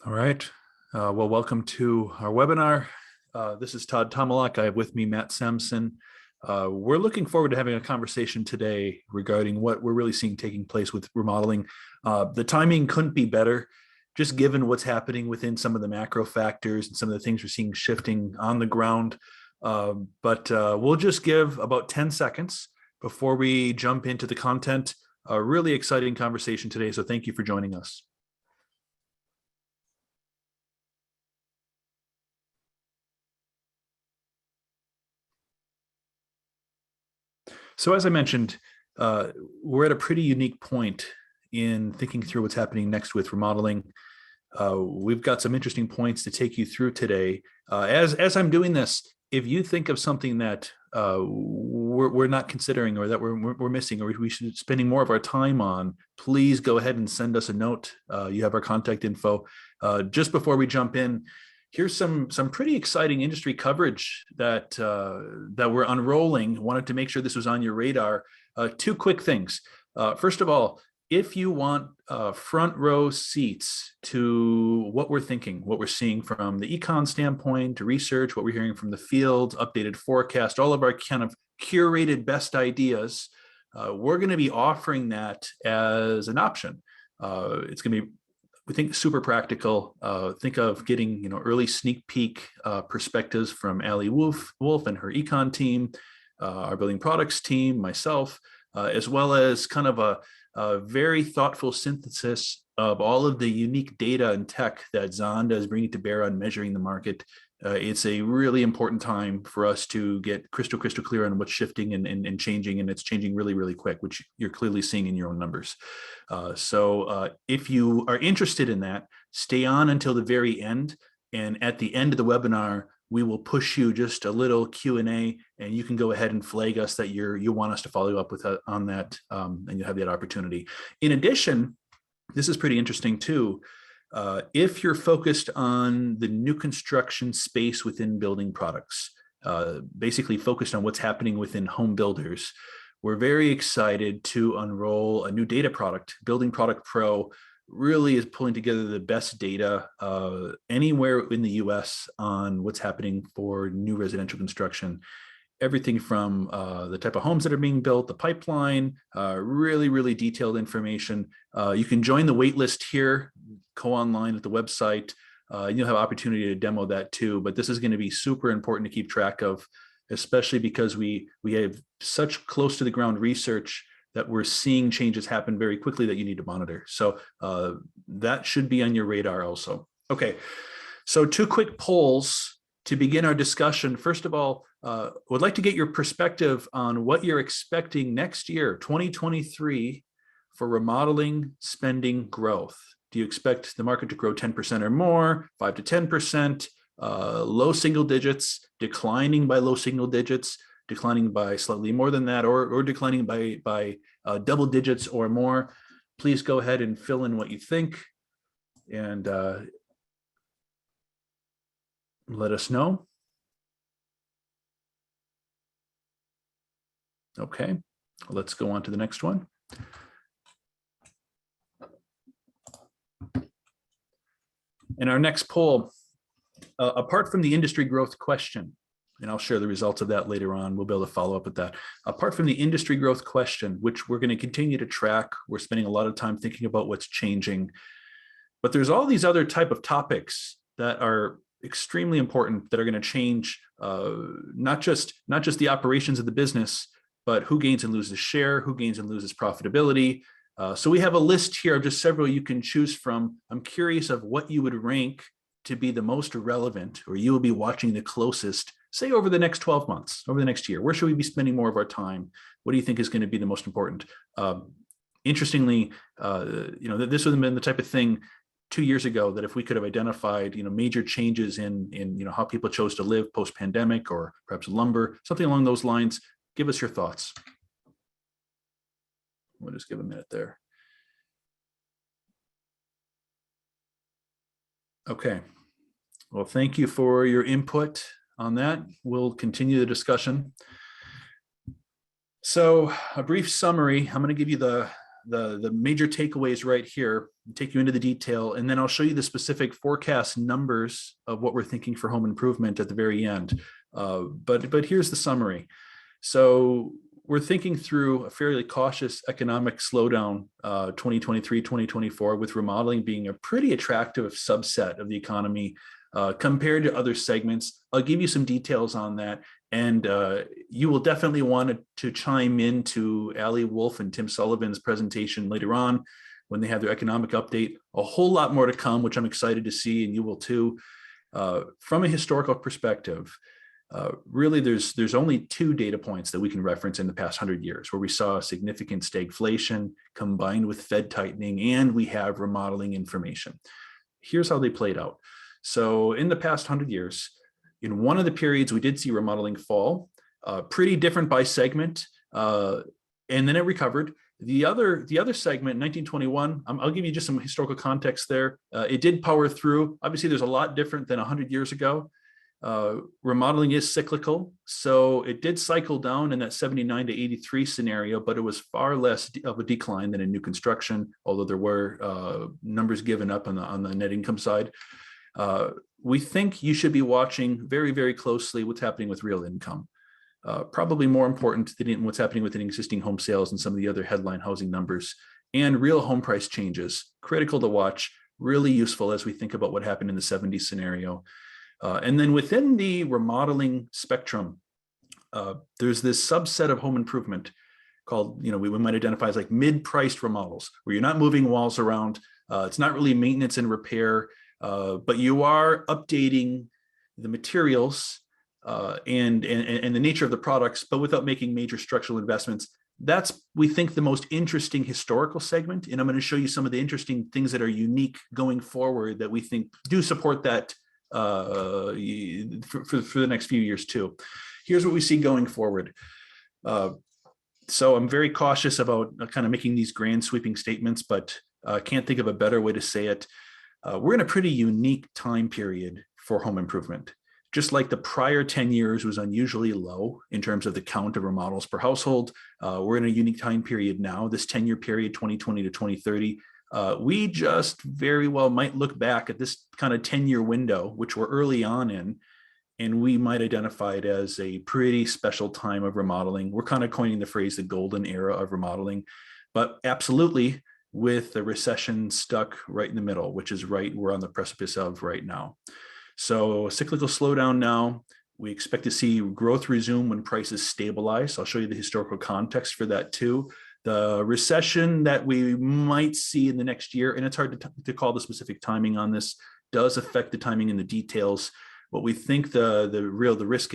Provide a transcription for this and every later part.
All right. Well, welcome to our webinar. This is Todd Tomalak. I have with me Matt Samson. We're looking forward to having a conversation today regarding what we're really seeing taking place with remodeling. The timing couldn't be better, just given what's happening within some of the macro factors and some of the things we're seeing shifting on the ground. But we'll just give about 10 seconds before we jump into the content. A really exciting conversation today, so thank you for joining us. So as I mentioned, we're at a pretty unique point in thinking through what's happening next with remodeling. We've got some interesting points to take you through today. As I'm doing this, if you think of something that we're not considering or that we're missing or we should be spending more of our time on, please go ahead and send us a note. You have our contact info. Just before we jump in, here's some pretty exciting industry coverage that we're unrolling. Wanted to make sure this was on your radar. Two quick things. First of all, if you want front row seats to what we're thinking, what we're seeing from the econ standpoint, to research, what we're hearing from the field, updated forecast, all of our kind of curated best ideas, we're going to be offering that as an option. It's going to be, we think, super practical. Think of getting early sneak peek perspectives from Allie Wolf and her econ team, our building products team, myself, as well as kind of a very thoughtful synthesis of all of the unique data and tech that Zonda is bringing to bear on measuring the market. It's a really important time for us to get crystal clear on what's shifting and changing, and it's changing really, really quick, which you're clearly seeing in your own numbers. So if you are interested in that, stay on until the very end. And at the end of the webinar, we will push you just a little Q&A, and you can go ahead and flag us that you want us to follow up with on that, and you'll have that opportunity. In addition, this is pretty interesting too. If you're focused on the new construction space within building products, basically focused on what's happening within home builders, we're very excited to unroll a new data product. Building Product Pro really is pulling together the best data anywhere in the US on what's happening for new residential construction. Everything from the type of homes that are being built, the pipeline, really, really detailed information. You can join the wait list here, go online at the website. You'll have opportunity to demo that too, but this is going to be super important to keep track of, especially because we have such close to the ground research that we're seeing changes happen very quickly that you need to monitor. So that should be on your radar also. Okay, so two quick polls to begin our discussion. First of all, would like to get your perspective on what you're expecting next year, 2023, for remodeling spending growth. Do you expect the market to grow 10% or more, 5 to 10%, low single digits, declining by low single digits, declining by slightly more than that, or declining by double digits or more? Please go ahead and fill in what you think and let us know. Okay, let's go on to the next one. And our next poll, apart from the industry growth question, and I'll share the results of that later on, we'll be able to follow up with that. Apart from the industry growth question, which we're going to continue to track, we're spending a lot of time thinking about what's changing, but there's all these other type of topics that are extremely important that are going to change not just the operations of the business, but who gains and loses share, who gains and loses profitability. So we have a list here of just several you can choose from. I'm curious of what you would rank to be the most relevant, or you will be watching the closest, say over the next 12 months, over the next year. Where should we be spending more of our time? What do you think is going to be the most important? Interestingly, this would have been the type of thing 2 years ago that if we could have identified, major changes in how people chose to live post-pandemic, or perhaps lumber, something along those lines. Give us your thoughts. We'll just give a minute there. Okay. Well, thank you for your input on that. We'll continue the discussion. So a brief summary. I'm going to give you the the major takeaways right here, take you into the detail, and then I'll show you the specific forecast numbers of what we're thinking for home improvement at the very end. But here's the summary. So we're thinking through a fairly cautious economic slowdown, 2023, 2024, with remodeling being a pretty attractive subset of the economy compared to other segments. I'll give you some details on that. And you will definitely want to chime into Ali Wolf and Tim Sullivan's presentation later on when they have their economic update. A whole lot more to come, which I'm excited to see, and you will too. From a historical perspective, really there's only two data points that we can reference in the past 100 years where we saw significant stagflation combined with Fed tightening, and we have remodeling information. Here's how they played out. So in the past 100 years, in one of the periods, we did see remodeling fall, pretty different by segment, and then it recovered. The other segment, 1921, I'll give you just some historical context there. It did power through. Obviously, there's a lot different than 100 years ago. Remodeling is cyclical, so it did cycle down in that 79 to 83 scenario, but it was far less of a decline than in new construction, although there were numbers given up on the net income side. We think you should be watching very, very closely what's happening with real income. Probably more important than what's happening within existing home sales and some of the other headline housing numbers, and real home price changes. Critical to watch, really useful as we think about what happened in the 70s scenario. And then within the remodeling spectrum, there's this subset of home improvement called, we might identify as like mid-priced remodels, where you're not moving walls around. It's not really maintenance and repair. But you are updating the materials and the nature of the products, but without making major structural investments. That's, we think, the most interesting historical segment. And I'm going to show you some of the interesting things that are unique going forward that we think do support that for the next few years too. Here's what we see going forward. So I'm very cautious about kind of making these grand sweeping statements, but I can't think of a better way to say it. We're in a pretty unique time period for home improvement. Just like the prior 10 years was unusually low in terms of the count of remodels per household, we're in a unique time period now, this 10-year period, 2020 to 2030. We just very well might look back at this kind of 10-year window, which we're early on in, and we might identify it as a pretty special time of remodeling. We're kind of coining the phrase the golden era of remodeling, but absolutely, with the recession stuck right in the middle, which is right we're on the precipice of right now. So cyclical slowdown now. We expect to see growth resume when prices stabilize. I'll show you the historical context for that too. The recession that we might see in the next year, and it's hard to call the specific timing on this, does affect the timing and the details. What we think the risk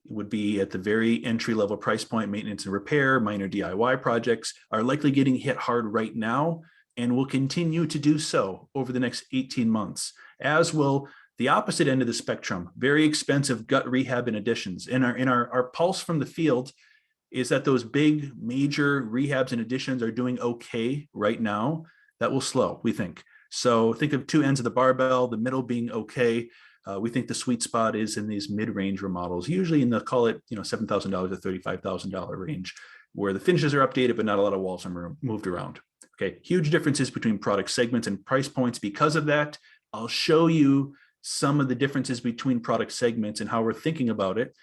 would be at the very entry level price point. Maintenance and repair, minor DIY projects are likely getting hit hard right now and will continue to do so over the next 18 months, as will the opposite end of the spectrum, very expensive gut rehab and additions. And our pulse from the field is that those big major rehabs and additions are doing okay right now. That will slow, we think. So think of two ends of the barbell, the middle being okay. We think the sweet spot is in these mid-range remodels, usually in the, call it, $7,000 to $35,000 range, where the finishes are updated, but not a lot of walls are moved around. Okay, huge differences between product segments and price points because of that. I'll show you some of the differences between product segments and how we're thinking about it.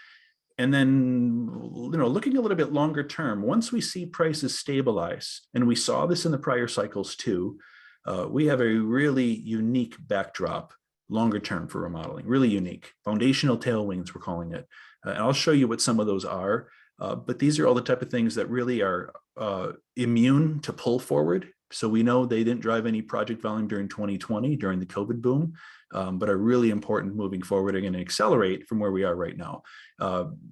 And then, looking a little bit longer term, once we see prices stabilize, and we saw this in the prior cycles too, we have a really unique backdrop longer term for remodeling, really unique. Foundational tailwinds, we're calling it. And I'll show you what some of those are. But these are all the type of things that really are immune to pull forward. So we know they didn't drive any project volume during 2020, during the COVID boom, but are really important moving forward. Are going to accelerate from where we are right now.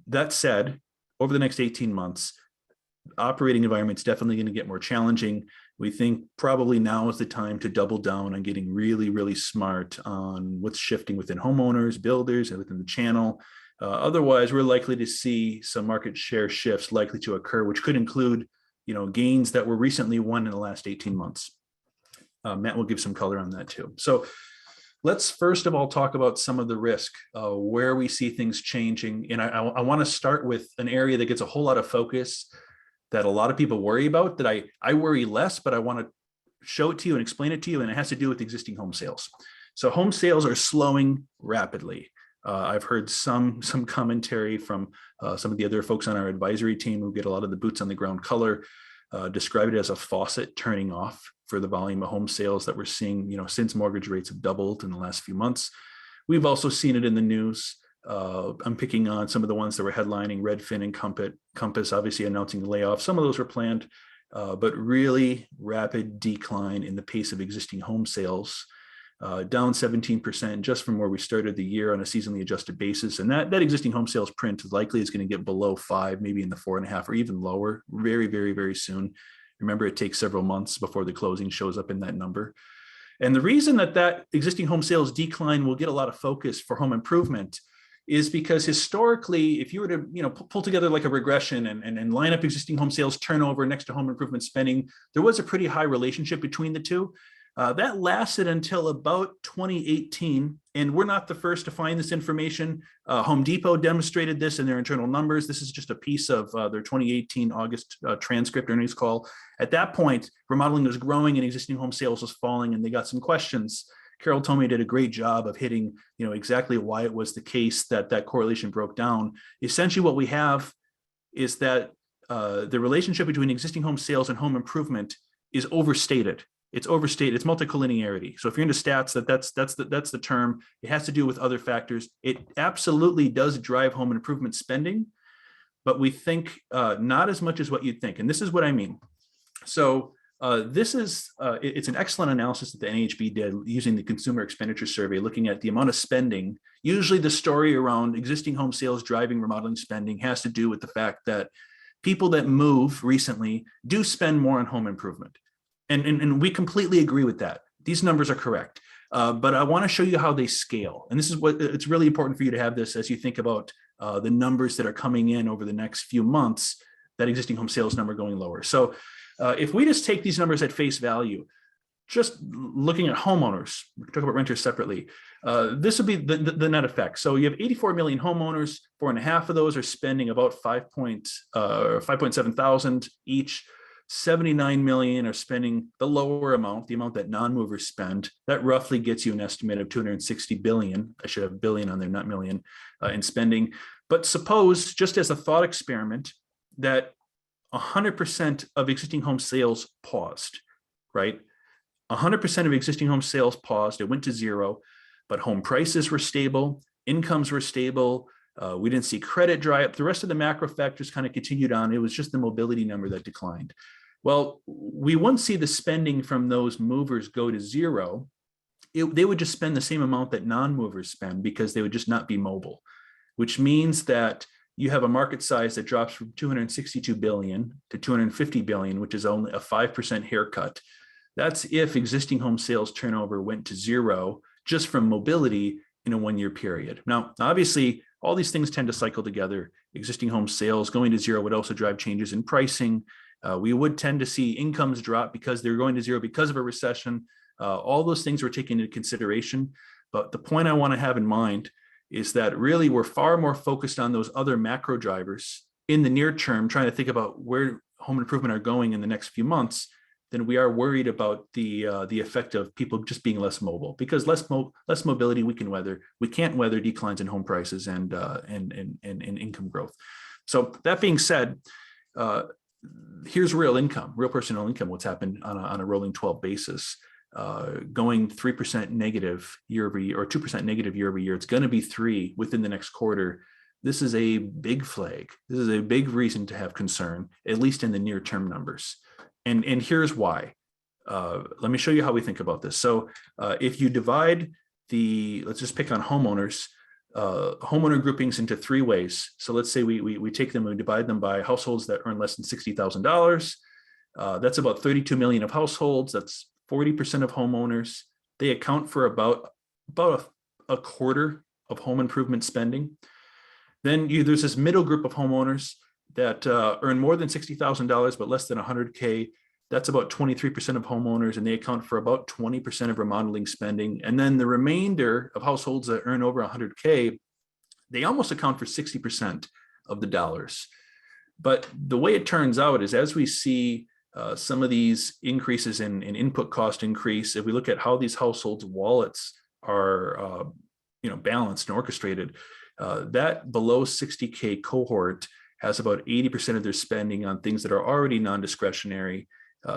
That said, over the next 18 months, operating environment's definitely going to get more challenging. We think probably now is the time to double down on getting really, really smart on what's shifting within homeowners, builders, and within the channel. Otherwise, we're likely to see some market share shifts likely to occur, which could include, gains that were recently won in the last 18 months. Matt will give some color on that too. So let's first of all talk about some of the risk, where we see things changing. And I want to start with an area that gets a whole lot of focus. that a lot of people worry about, that I worry less, but I want to show it to you and explain it to you. And it has to do with existing home sales. So home sales are slowing rapidly. I've heard some commentary from some of the other folks on our advisory team who get a lot of the boots on the ground color, describe it as a faucet turning off for the volume of home sales that we're seeing, since mortgage rates have doubled in the last few months. We've also seen it in the news. I'm picking on some of the ones that were headlining: Redfin and Compass, obviously announcing the layoffs. Some of those were planned, but really rapid decline in the pace of existing home sales, down 17% just from where we started the year on a seasonally adjusted basis. And that existing home sales print likely is going to get below 5, maybe in the 4.5 or even lower very, very, very soon. Remember, it takes several months before the closing shows up in that number. And the reason that existing home sales decline will get a lot of focus for home improvement is because historically, if you were to pull together like a regression and line up existing home sales turnover next to home improvement spending, there was a pretty high relationship between the two. That lasted until about 2018, and we're not the first to find this information. Home Depot demonstrated this in their internal numbers. This is just a piece of their 2018 August transcript earnings call. At that point, remodeling was growing and existing home sales was falling, and they got some questions. Carol Tomei did a great job of hitting, exactly why it was the case that correlation broke down. Essentially, what we have is that the relationship between existing home sales and home improvement is overstated. It's overstated. It's multicollinearity. So if you're into stats, that's the term. It has to do with other factors. It absolutely does drive home improvement spending, but we think not as much as what you'd think. And this is what I mean. So it's an excellent analysis that the NAHB did using the Consumer Expenditure Survey, looking at the amount of spending. Usually the story around existing home sales driving remodeling spending has to do with the fact that people that move recently do spend more on home improvement. And we completely agree with that. These numbers are correct. But I want to show you how they scale. And this is what it's really important for you to have this as you think about the numbers that are coming in over the next few months, that existing home sales number going lower. So if we just take these numbers at face value, just looking at homeowners, we can talk about renters separately, this would be the net effect. So you have 84 million homeowners, 4.5 of those are spending about 5.7 thousand each. 79 million are spending the lower amount, the amount that non-movers spend. That roughly gets you an estimate of 260 billion. I should have billion on there, not million, in spending. But suppose, just as a thought experiment, that 100% of existing home sales paused, right? 100% of existing home sales paused. It went to zero, but home prices were stable, incomes were stable. We didn't see credit dry up. The rest of the macro factors kind of continued on. It was just the mobility number that declined. Well, we wouldn't see the spending from those movers go to zero. They would just spend the same amount that non-movers spend because they would just not be mobile, which means that you have a market size that drops from 262 billion to 250 billion, which is only a 5% haircut. That's if existing home sales turnover went to zero just from mobility in a 1-year period. Now, obviously, all these things tend to cycle together. Existing home sales going to zero would also drive changes in pricing. We would tend to see incomes drop because they're going to zero because of a recession. All those things were taken into consideration. But the point I want to have in mind is that really we're far more focused on those other macro drivers in the near term, trying to think about where home improvement are going in the next few months, than we are worried about the effect of people just being less mobile. Because less mobility we can weather. We can't weather declines in home prices and income growth. So that being said, here's real income, real personal income, what's happened on a rolling 12 basis, going 3% negative year over year or 2% negative year over year. It's going to be 3 within the next quarter. This is a big flag. This is a big reason to have concern, at least in the near term numbers. And here's why. Let me show you how we think about this. So if you divide let's just pick on homeowners, homeowner groupings into 3 ways. So let's say we take them and divide them by households that earn less than $60,000. That's about 32 million of households. That's 40% of homeowners. They account for about a quarter of home improvement spending. Then there's this middle group of homeowners that earn more than $60,000 but less than 100K. That's about 23% of homeowners, and they account for about 20% of remodeling spending. And then the remainder of households that earn over 100K, they almost account for 60% of the dollars. But the way it turns out is as we see some of these increases in input cost increase, if we look at how these households' wallets are balanced and orchestrated, that below 60K cohort has about 80% of their spending on things that are already non-discretionary,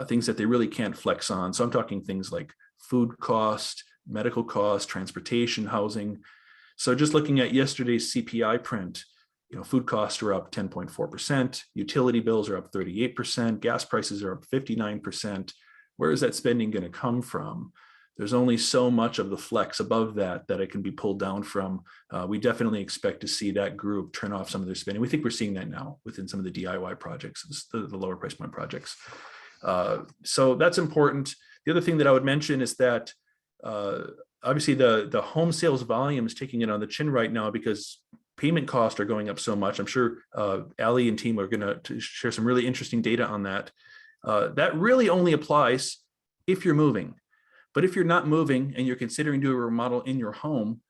things that they really can't flex on. So I'm talking things like food cost, medical cost, transportation, housing. So just looking at yesterday's CPI print, food costs are up 10.4%, utility bills are up 38%, gas prices are up 59%. Where is that spending going to come from? There's only so much of the flex above that it can be pulled down from. We definitely expect to see that group turn off some of their spending. We think we're seeing that now within some of the DIY projects, the lower price point projects. So that's important. The other thing that I would mention is that obviously the home sales volume is taking it on the chin right now because payment costs are going up so much. I'm sure Ali and team are going to share some really interesting data on that. That really only applies if you're moving. But if you're not moving and you're considering doing a remodel in your home,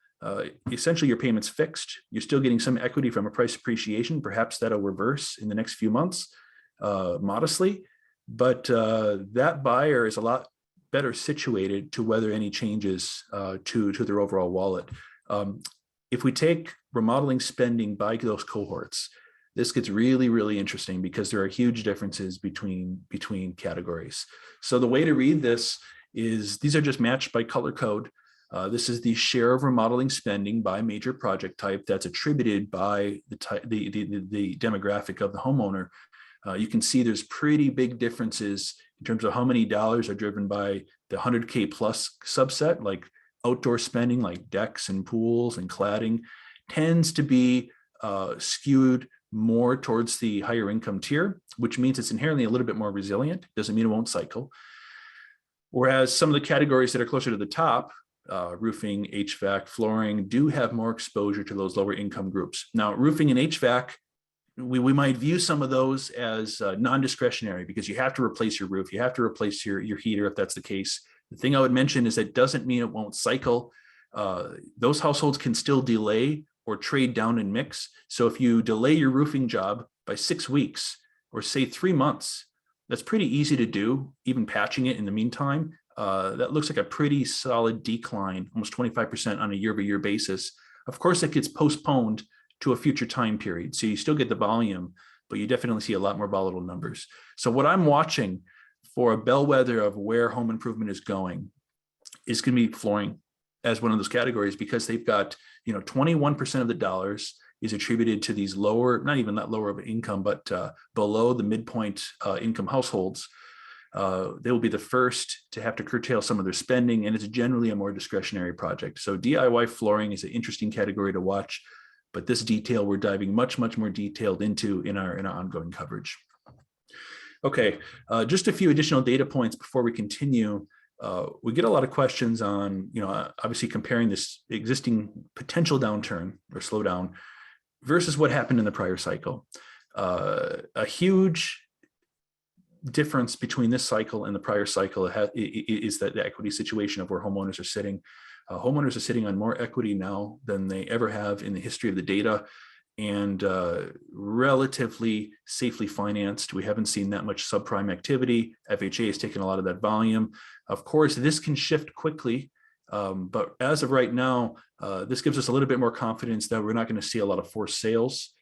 essentially your payment's fixed. You're still getting some equity from a price appreciation. Perhaps that'll reverse in the next few months modestly. But that buyer is a lot better situated to weather any changes to their overall wallet. If we take remodeling spending by those cohorts, this gets really, really interesting because there are huge differences between categories. So the way to read this is these are just matched by color code. This is the share of remodeling spending by major project type that's attributed by the demographic of the homeowner. You can see there's pretty big differences in terms of how many dollars are driven by the 100K plus subset, like outdoor spending, like decks and pools and cladding, tends to be skewed more towards the higher income tier, which means it's inherently a little bit more resilient. Doesn't mean it won't cycle. Whereas some of the categories that are closer to the top, roofing, HVAC, flooring, do have more exposure to those lower income groups. Now, roofing and HVAC, we might view some of those as non-discretionary because you have to replace your roof, you have to replace your heater if that's the case. The thing I would mention is that doesn't mean it won't cycle. Those households can still delay or trade down and mix. So if you delay your roofing job by 6 weeks or say 3 months, that's pretty easy to do, even patching it in the meantime. That looks like a pretty solid decline, almost 25% on a year-over-year basis. Of course, it gets postponed to a future time period. So you still get the volume, but you definitely see a lot more volatile numbers. So what I'm watching for a bellwether of where home improvement is going is going to be flooring as one of those categories because they've got, 21% of the dollars is attributed to these lower, not even that lower of an income, but below the midpoint income households. They will be the first to have to curtail some of their spending, and it's generally a more discretionary project. So DIY flooring is an interesting category to watch, but this detail we're diving much, much more detailed into in our ongoing coverage. Okay, just a few additional data points before we continue. We get a lot of questions on, obviously comparing this existing potential downturn or slowdown versus what happened in the prior cycle. A huge difference between this cycle and the prior cycle is that the equity situation of where homeowners are sitting. Homeowners are sitting on more equity now than they ever have in the history of the data, and relatively safely financed. We haven't seen that much subprime activity. FHA has taken a lot of that volume. Of course, this can shift quickly, but as of right now, this gives us a little bit more confidence that we're not going to see a lot of forced sales,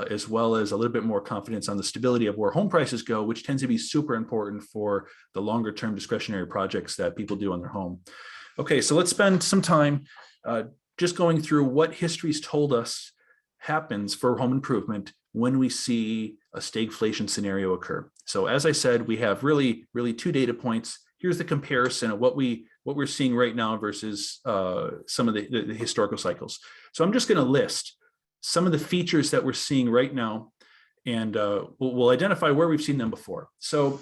as well as a little bit more confidence on the stability of where home prices go, which tends to be super important for the longer term discretionary projects that people do on their home. Okay, so let's spend some time just going through what history's told us happens for home improvement when we see a stagflation scenario occur. So as I said, we have really 2 data points. Here's the comparison of what we're seeing right now versus some of the historical cycles. So I'm just going to list some of the features that we're seeing right now, and we'll identify where we've seen them before. So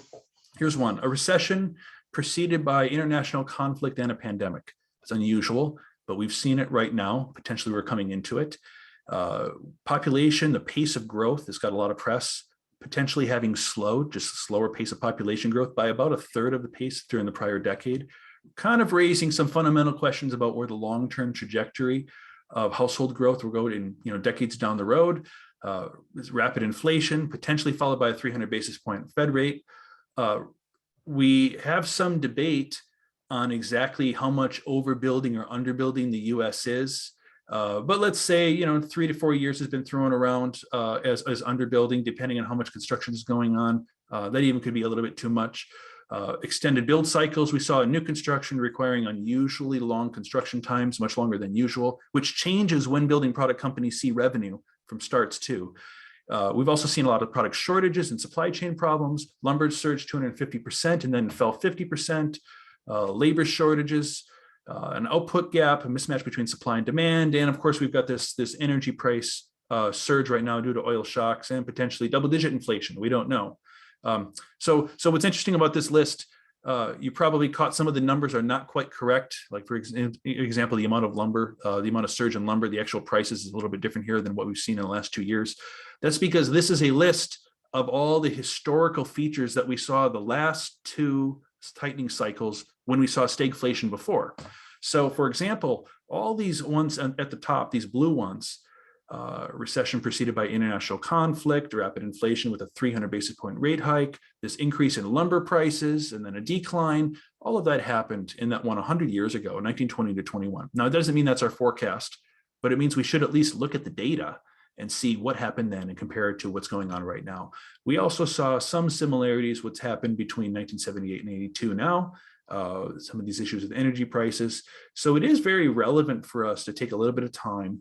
here's one: a recession preceded by international conflict and a pandemic. It's unusual, but we've seen it right now. Potentially we're coming into it. Population, the pace of growth has got a lot of press, potentially having slowed, just a slower pace of population growth by about 1/3 of the pace during the prior decade, kind of raising some fundamental questions about where the long-term trajectory of household growth will go in decades down the road. this rapid inflation, potentially followed by a 300 basis point Fed rate. We have some debate on exactly how much overbuilding or underbuilding the U.S. is. But let's say, 3 to 4 years has been thrown around as underbuilding, depending on how much construction is going on. That even could be a little bit too much. Extended build cycles, we saw in new construction requiring unusually long construction times, much longer than usual, which changes when building product companies see revenue from starts too. We've also seen a lot of product shortages and supply chain problems. Lumber surged 250% and then fell 50%. Labor shortages, an output gap, a mismatch between supply and demand. And of course, we've got this energy price surge right now due to oil shocks and potentially double-digit inflation. We don't know. So what's interesting about this list, you probably caught some of the numbers are not quite correct. Like for example, the amount of lumber, the amount of surge in lumber, the actual prices is a little bit different here than what we've seen in the last 2 years. That's because this is a list of all the historical features that we saw the last 2 tightening cycles when we saw stagflation before. So for example, all these ones at the top, these blue ones, recession preceded by international conflict, rapid inflation with a 300 basis point rate hike, this increase in lumber prices, and then a decline. All of that happened in that one 100 years ago, 1920 to 21. Now, it doesn't mean that's our forecast, but it means we should at least look at the data and see what happened then and compare it to what's going on right now. We also saw some similarities, what's happened between 1978 and 82 now, some of these issues with energy prices. So it is very relevant for us to take a little bit of time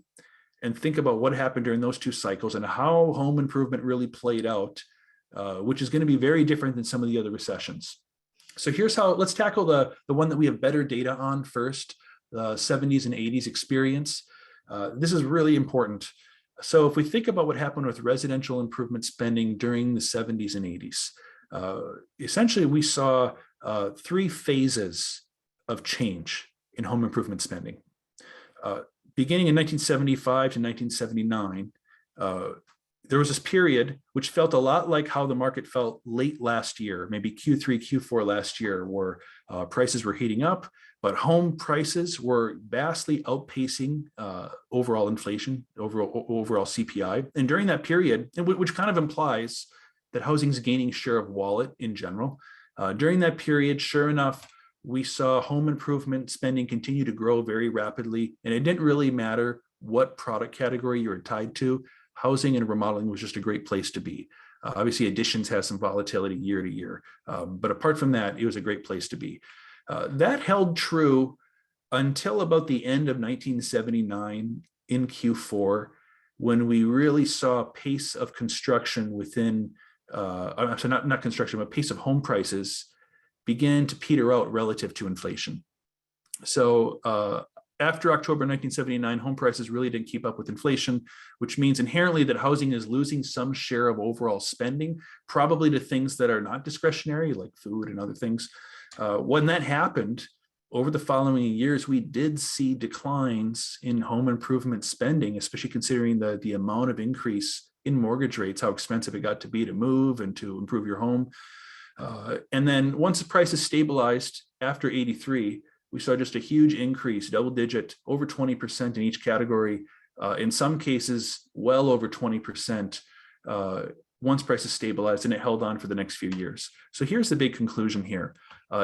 and think about what happened during those 2 cycles and how home improvement really played out, which is going to be very different than some of the other recessions. So here's how, let's tackle the one that we have better data on first, the 70s and 80s experience. This is really important. So if we think about what happened with residential improvement spending during the 70s and 80s, essentially we saw 3 phases of change in home improvement spending. Beginning in 1975 to 1979, there was this period which felt a lot like how the market felt late last year, maybe Q3, Q4 last year, where prices were heating up, but home prices were vastly outpacing overall inflation, overall CPI. And during that period, which kind of implies that housing is gaining share of wallet in general, during that period, sure enough, we saw home improvement spending continue to grow very rapidly, and it didn't really matter what product category you were tied to. Housing and remodeling was just a great place to be. Obviously, additions has some volatility year to year, but apart from that, it was a great place to be. That held true until about the end of 1979 in Q4, when we really saw pace of construction within, not construction, but pace of home prices began to peter out relative to inflation. So after October 1979, home prices really didn't keep up with inflation, which means inherently that housing is losing some share of overall spending, probably to things that are not discretionary, like food and other things. When that happened, over the following years, we did see declines in home improvement spending, especially considering the amount of increase in mortgage rates, how expensive it got to be to move and to improve your home. And then once the prices stabilized after 83, we saw just a huge increase, double digit, over 20% in each category. In some cases, well over 20% once prices stabilized, and it held on for the next few years. So here's the big conclusion here.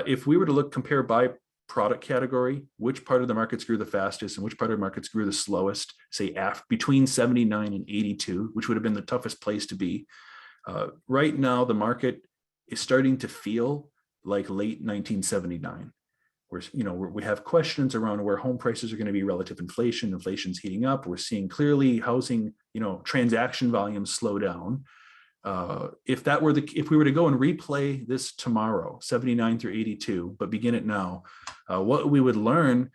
If we were to compare by product category, which part of the markets grew the fastest and which part of the markets grew the slowest, say between 79 and 82, which would have been the toughest place to be. Right now, the market is starting to feel like late 1979, where we have questions around where home prices are going to be relative inflation. Inflation's heating up. We're seeing clearly housing, transaction volumes slow down. If we were to go and replay this tomorrow, 79 through 82, but begin it now, what we would learn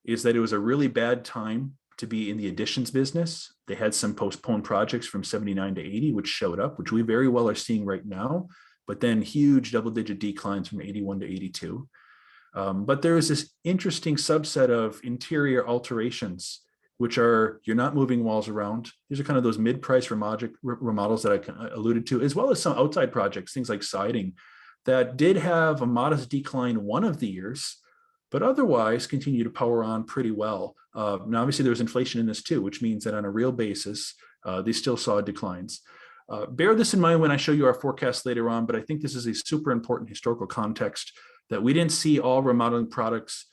is that it was a really bad time to be in the additions business. They had some postponed projects from 79 to 80, which showed up, which we very well are seeing right now, but then huge double-digit declines from 81 to 82. But there is this interesting subset of interior alterations, which are, you're not moving walls around. These are kind of those mid-price remodels that I alluded to, as well as some outside projects, things like siding, that did have a modest decline one of the years, but otherwise continue to power on pretty well. Now, obviously, there was inflation in this too, which means that on a real basis, they still saw declines. Bear this in mind when I show you our forecast later on, but I think this is a super important historical context that we didn't see all remodeling products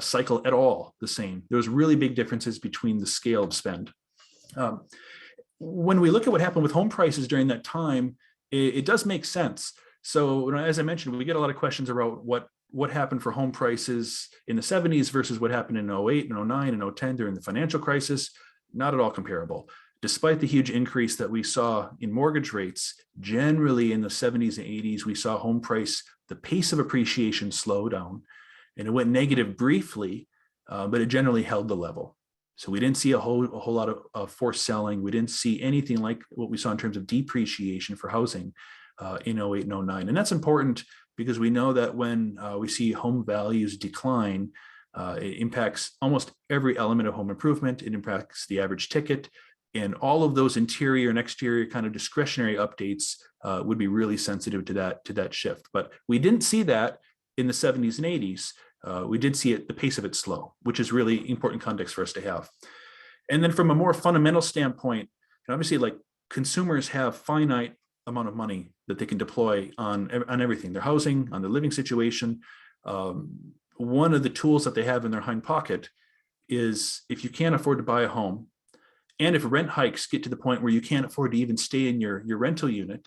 cycle at all the same. There was really big differences between the scale of spend. When we look at what happened with home prices during that time, it does make sense. So as I mentioned, we get a lot of questions about what happened for home prices in the 70s versus what happened in 08 and 09 and 010 during the financial crisis. Not at all comparable. Despite the huge increase that we saw in mortgage rates, generally in the 70s and 80s, we saw home price, the pace of appreciation slow down, and it went negative briefly, but it generally held the level. So we didn't see a whole lot of forced selling. We didn't see anything like what we saw in terms of depreciation for housing in 08 and 09. And that's important because we know that when we see home values decline, it impacts almost every element of home improvement. It impacts the average ticket, and all of those interior and exterior kind of discretionary updates would be really sensitive to that shift. But we didn't see that in the 70s and 80s. We did see the pace of it slow, which is really important context for us to have. And then from a more fundamental standpoint, obviously, like, consumers have finite amount of money that they can deploy on everything, their housing, on their living situation. One of the tools that they have in their hind pocket is, if you can't afford to buy a home, and if rent hikes get to the point where you can't afford to even stay in your rental unit,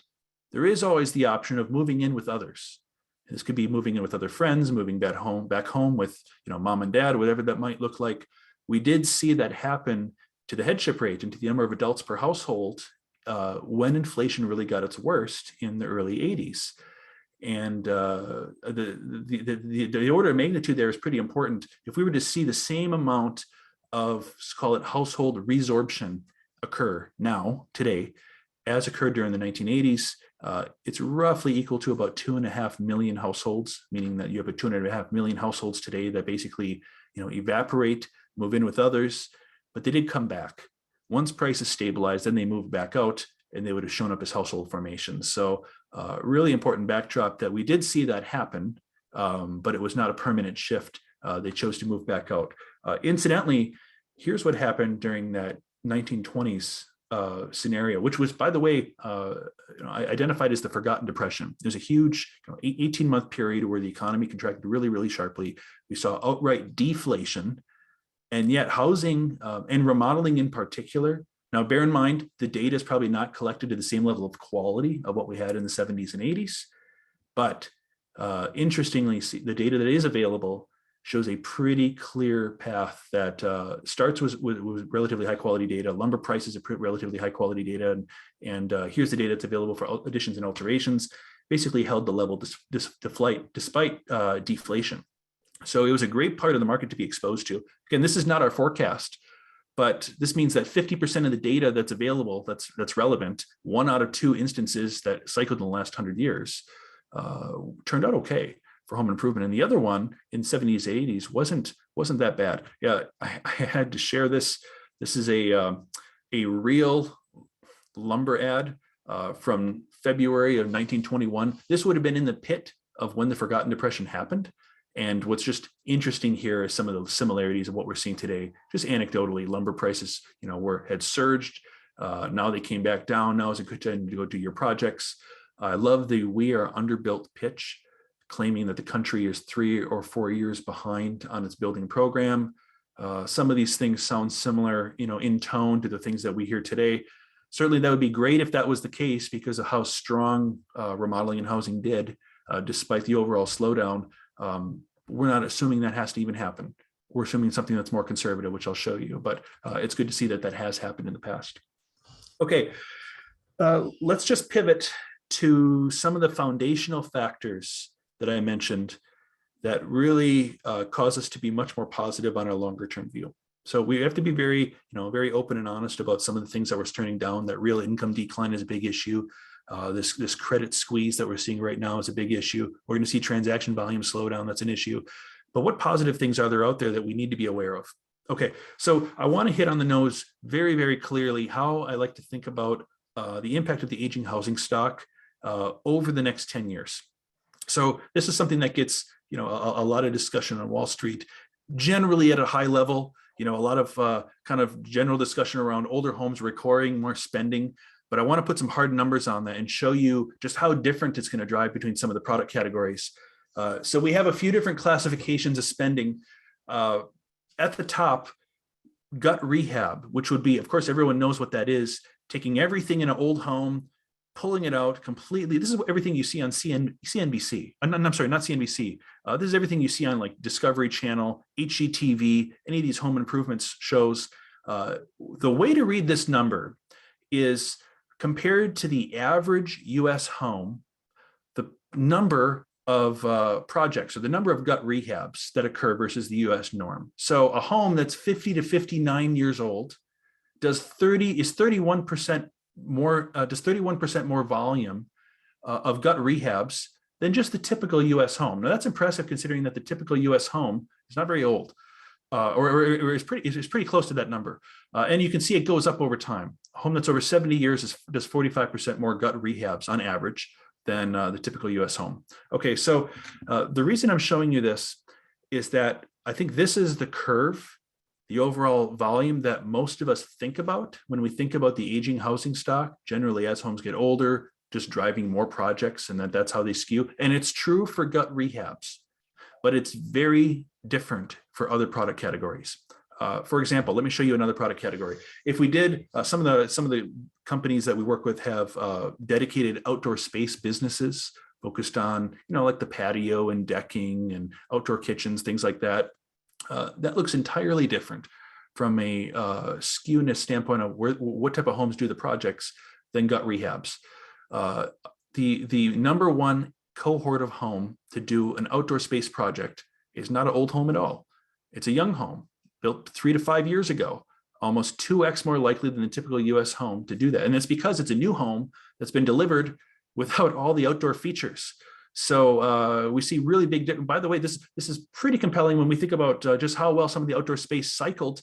there is always the option of moving in with others. This could be moving in with other friends, moving back home with mom and dad, whatever that might look like. We did see that happen to the headship rate and to the number of adults per household when inflation really got its worst in the early 80s. And the order of magnitude there is pretty important. If we were to see the same amount of, let's call it, household resorption occur now, today, as occurred during the 1980s, it's roughly equal to about 2.5 million households, meaning that you have a 2.5 million households today that basically, evaporate, move in with others, but they did come back. Once prices stabilized, then they moved back out, and they would have shown up as household formations. So really important backdrop that we did see that happen, but it was not a permanent shift. They chose to move back out. Incidentally, here's what happened during that 1920s scenario, which was, by the way, identified as the forgotten depression. There's a huge 18-month period where the economy contracted really, really sharply. We saw outright deflation, and yet housing and remodeling in particular. Now, bear in mind, the data is probably not collected to the same level of quality of what we had in the 70s and 80s, but interestingly, the data that is available shows a pretty clear path that starts with relatively high quality data. Lumber prices are relatively high quality data. And here's the data that's available for additions and alterations, basically held the level despite deflation. So it was a great part of the market to be exposed to. Again, this is not our forecast, but this means that 50% of the data that's available, that's relevant, 1 out of 2 instances that cycled in the last 100 years, turned out okay for home improvement. And the other one in 70s, 80s wasn't that bad. Yeah, I had to share this. This is a real lumber ad from February of 1921. This would have been in the pit of when the Forgotten Depression happened. And what's just interesting here is some of the similarities of what we're seeing today. Just anecdotally, lumber prices, had surged. Now they came back down. Now is a good time to go do your projects. I love the "we are underbuilt" pitch, claiming that the country is 3 or 4 years behind on its building program. Some of these things sound similar, in tone to the things that we hear today. Certainly that would be great if that was the case, because of how strong remodeling and housing did, despite the overall slowdown. We're not assuming that has to even happen. We're assuming something that's more conservative, which I'll show you, but it's good to see that has happened in the past. Okay, let's just pivot to some of the foundational factors that I mentioned that really cause us to be much more positive on our longer term view. So we have to be very open and honest about some of the things that we're turning down. That real income decline is a big issue. This credit squeeze that we're seeing right now is a big issue. We're going to see transaction volume slow down. That's an issue. But what positive things are there out there that we need to be aware of? Okay, so I want to hit on the nose very, very clearly how I like to think about the impact of the aging housing stock over the next 10 years. So this is something that gets a lot of discussion on Wall Street, generally at a high level. A lot of kind of general discussion around older homes requiring more spending, but I want to put some hard numbers on that and show you just how different it's going to drive between some of the product categories. So we have a few different classifications of spending. At the top, gut rehab, which would be, of course, everyone knows what that is, taking everything in an old home, pulling it out completely. This is everything you see on CNBC. I'm sorry, not CNBC. This is everything you see on like Discovery Channel, HGTV, any of these home improvements shows. The way to read this number is compared to the average US home, the number of projects or the number of gut rehabs that occur versus the US norm. So a home that's 50 to 59 years old is 31% more volume of gut rehabs than just the typical US home. Now that's impressive considering that the typical US home is not very old. Or is pretty close to that number. And you can see it goes up over time. A home that's over 70 years does 45% more gut rehabs on average than the typical US home. Okay, so the reason I'm showing you this is that I think this is the curve, the overall volume that most of us think about when we think about the aging housing stock, generally as homes get older, just driving more projects, and that's how they skew. And it's true for gut rehabs, but it's very different for other product categories. For example, let me show you another product category. If we did, some of the companies that we work with have dedicated outdoor space businesses focused on, like the patio and decking and outdoor kitchens, things like that. That looks entirely different from a skewness standpoint of what type of homes do the projects than gut rehabs. The number one cohort of home to do an outdoor space project is not an old home at all. It's a young home built 3 to 5 years ago, almost 2x more likely than the typical US home to do that. And it's because it's a new home that's been delivered without all the outdoor features. So we see really big difference. By the way, this is pretty compelling when we think about just how well some of the outdoor space cycled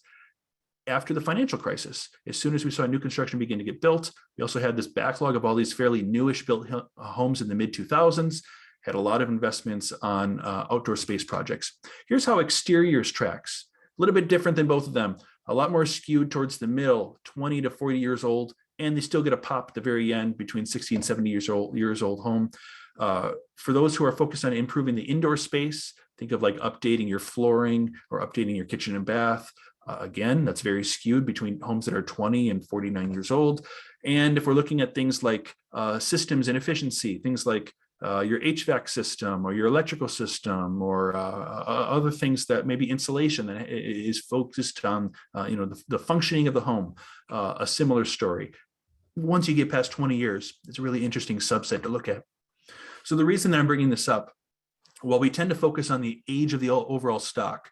after the financial crisis. As soon as we saw new construction begin to get built, we also had this backlog of all these fairly newish built homes in the mid 2000s, had a lot of investments on outdoor space projects. Here's how exteriors tracks. A little bit different than both of them. A lot more skewed towards the middle, 20 to 40 years old, and they still get a pop at the very end between 60 and 70 years old home. For those who are focused on improving the indoor space, think of like updating your flooring or updating your kitchen and bath. Again, that's very skewed between homes that are 20 and 49 years old. And if we're looking at things like systems and efficiency, things like your HVAC system or your electrical system or other things that maybe insulation that is focused on, the functioning of the home, a similar story. Once you get past 20 years, it's a really interesting subset to look at. So the reason that I'm bringing this up, while we tend to focus on the age of the overall stock,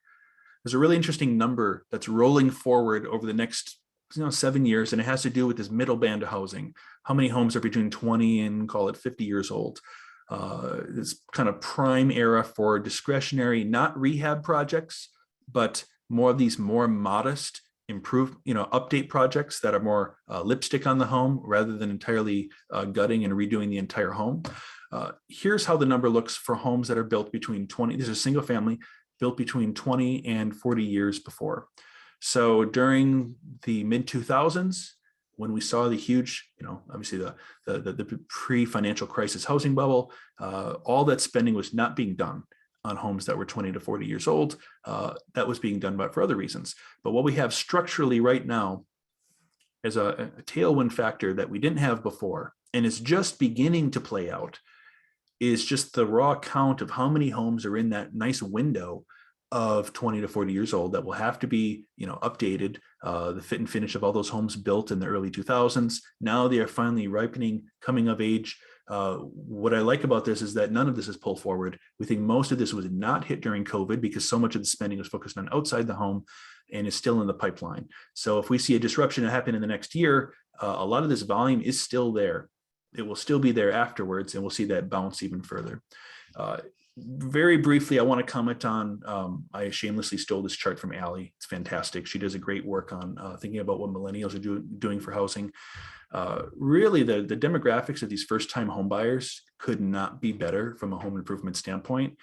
there's a really interesting number that's rolling forward over the next 7 years, and it has to do with this middle band of housing. How many homes are between 20 and call it 50 years old? This kind of prime era for discretionary, not rehab projects, but more of these more modest, improved, update projects that are more lipstick on the home rather than entirely gutting and redoing the entire home. Here's how the number looks for homes that are built between 20, these are single family, built between 20 and 40 years before. So during the mid 2000s, when we saw the huge, obviously the pre-financial crisis housing bubble, all that spending was not being done on homes that were 20 to 40 years old. That was being done for other reasons. But what we have structurally right now is a tailwind factor that we didn't have before, and it's just beginning to play out, is just the raw count of how many homes are in that nice window of 20 to 40 years old that will have to be, updated. The fit and finish of all those homes built in the early 2000s. Now they are finally ripening, coming of age. What I like about this is that none of this is pulled forward. We think most of this was not hit during COVID because so much of the spending was focused on outside the home and is still in the pipeline. So if we see a disruption happen in the next year, a lot of this volume is still there. It will still be there afterwards, and we'll see that bounce even further. Very briefly, I want to comment on, I shamelessly stole this chart from Allie. It's fantastic. She does a great work on thinking about what millennials are doing for housing. Really, the demographics of these first-time home buyers could not be better from a home improvement standpoint.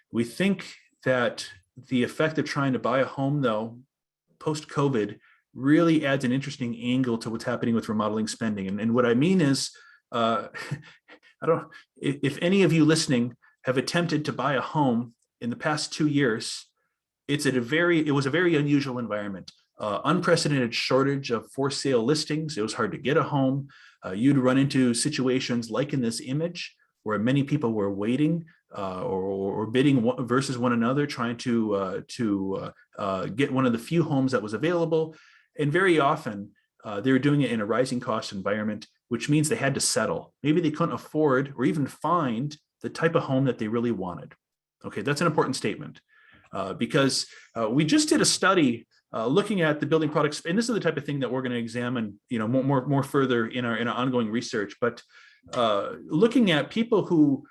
We think that the effect of trying to buy a home, though, post-COVID really adds an interesting angle to what's happening with remodeling spending. And what I mean is, I don't, if any of you listening have attempted to buy a home in the past 2 years, it was a very unusual environment. Unprecedented shortage of for sale listings. It was hard to get a home. You'd run into situations like in this image where many people were waiting or bidding versus one another, trying to get one of the few homes that was available. And very often they were doing it in a rising cost environment, which means they had to settle. Maybe they couldn't afford or even find the type of home that they really wanted. Okay, that's an important statement because we just did a study looking at the building products, and this is the type of thing that we're going to examine, more further in our ongoing research. But looking at people who